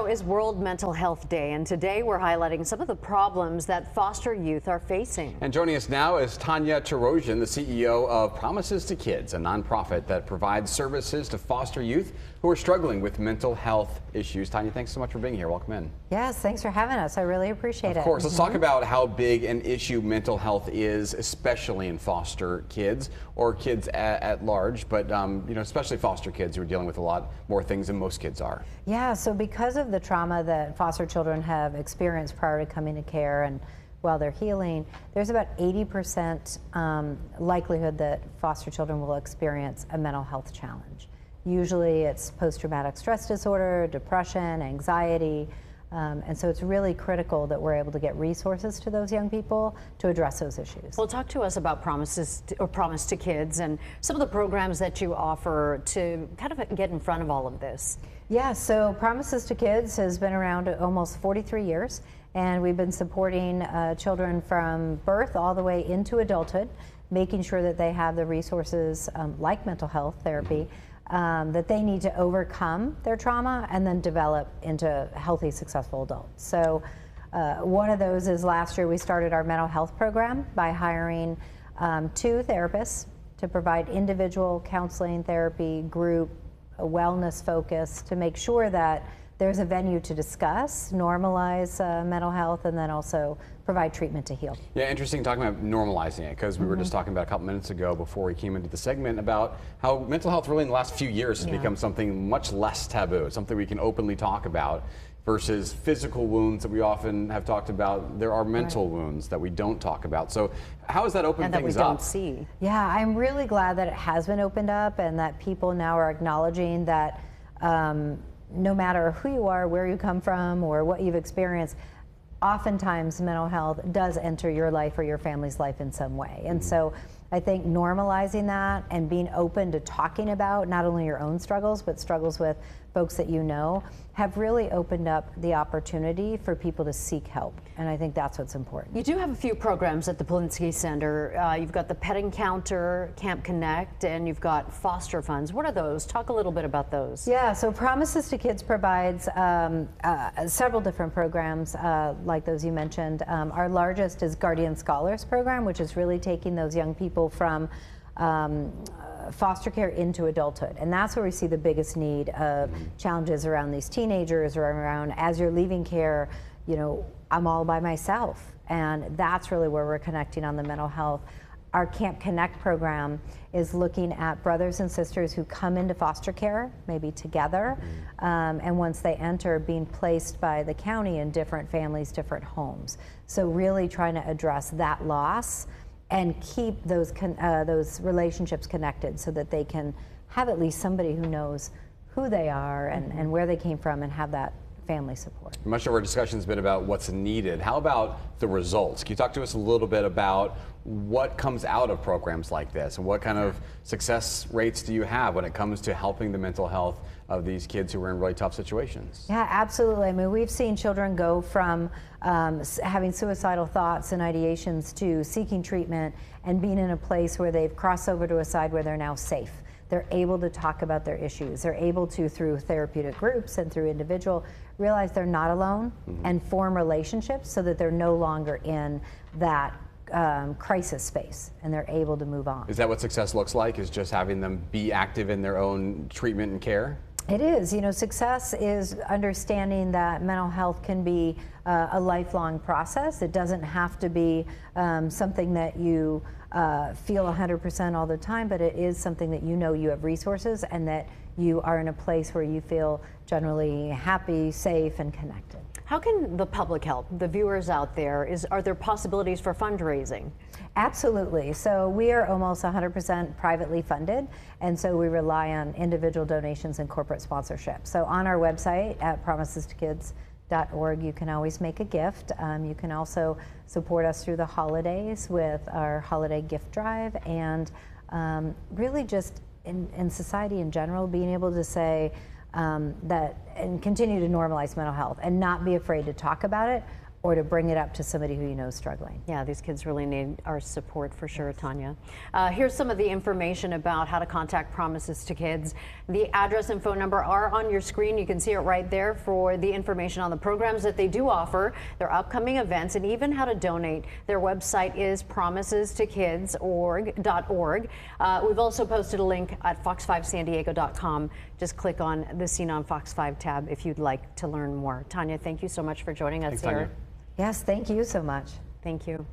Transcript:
Tomorrow is World Mental Health Day, and today we're highlighting some of the problems that foster youth are facing. And joining us now is Tanya Tarosian, the CEO of Promises to Kids, a nonprofit that provides services to foster youth who are struggling with mental health issues. Tanya, thanks so much for being here. Welcome in. Yes, thanks for having us. I really appreciate it. Of course. Let's talk about how big an issue mental health is, especially in foster kids or kids at large, but especially foster kids who are dealing with a lot more things than most kids are. Yeah, so because of the trauma that foster children have experienced prior to coming to care and while they're healing, there's about 80% likelihood that foster children will experience a mental health challenge. Usually it's post-traumatic stress disorder, depression, anxiety, and so it's really critical that we're able to get resources to those young people to address those issues. Well, talk to us about Promise to Kids and some of the programs that you offer to kind of get in front of all of this. Yeah, so Promises to Kids has been around almost 43 years, and we've been supporting children from birth all the way into adulthood, making sure that they have the resources like mental health therapy that they need to overcome their trauma and then develop into healthy, successful adults. So one of those is last year we started our mental health program by hiring 2 therapists to provide individual counseling, therapy, group, a wellness focus to make sure that there's a venue to discuss, normalize mental health, and then also provide treatment to heal. Yeah, interesting talking about normalizing it, because we were just talking about a couple minutes ago before we came into the segment about how mental health really in the last few years has become something much less taboo, something we can openly talk about versus physical wounds that we often have talked about. There are mental wounds that we don't talk about. So how has that opened things up? And that we don't see. Yeah, I'm really glad that it has been opened up and that people now are acknowledging that no matter who you are, where you come from, or what you've experienced, oftentimes mental health does enter your life or your family's life in some way. And so I think normalizing that and being open to talking about not only your own struggles, but struggles with folks that you know, have really opened up the opportunity for people to seek help. And I think that's what's important. You do have a few programs at the Polinsky Center. You've got the Pet Encounter, Camp Connect, and you've got foster funds. What are those? Talk a little bit about those. Yeah, so Promises to Kids provides several different programs like those you mentioned. Our largest is Guardian Scholars Program, which is really taking those young people from foster care into adulthood, and that's where we see the biggest need of challenges around these teenagers or around as you're leaving care, I'm all by myself, and that's really where we're connecting on the mental health. Our Camp Connect program is looking at brothers and sisters who come into foster care, maybe together, and once they enter, being placed by the county in different families, different homes. So really trying to address that loss and keep those relationships connected so that they can have at least somebody who knows who they are and where they came from and have that family support. Much of our discussion has been about what's needed. How about the results? Can you talk to us a little bit about what comes out of programs like this and what kind of success rates do you have when it comes to helping the mental health of these kids who are in really tough situations? Yeah, absolutely. I mean, we've seen children go from having suicidal thoughts and ideations to seeking treatment and being in a place where they've crossed over to a side where they're now safe. They're able to talk about their issues. They're able to, through therapeutic groups and through individual, realize they're not alone and form relationships so that they're no longer in that crisis space and they're able to move on. Is that what success looks like, is just having them be active in their own treatment and care? It is. Success is understanding that mental health can be a lifelong process. It doesn't have to be something that you feel 100% all the time, but it is something that you have resources and that you are in a place where you feel generally happy, safe, and connected. How can the public help, the viewers out there? Are there possibilities for fundraising? Absolutely. So we are almost 100% privately funded, and so we rely on individual donations and corporate sponsorship. So on our website at promisestokids.org, you can always make a gift. You can also support us through the holidays with our holiday gift drive, and really just in society in general, being able to say that and continue to normalize mental health and not be afraid to talk about it or to bring it up to somebody who you know is struggling. Yeah, these kids really need our support for sure, Tanya. Here's some of the information about how to contact Promises to Kids. The address and phone number are on your screen. You can see it right there for the information on the programs that they do offer, their upcoming events, and even how to donate. Their website is promisestokids.org. We've also posted a link at fox5sandiego.com. Just click on the Scene on Fox 5 tab if you'd like to learn more. Tanya, thank you so much for joining us Thanks, here. Tanya. Yes, thank you so much. Thank you.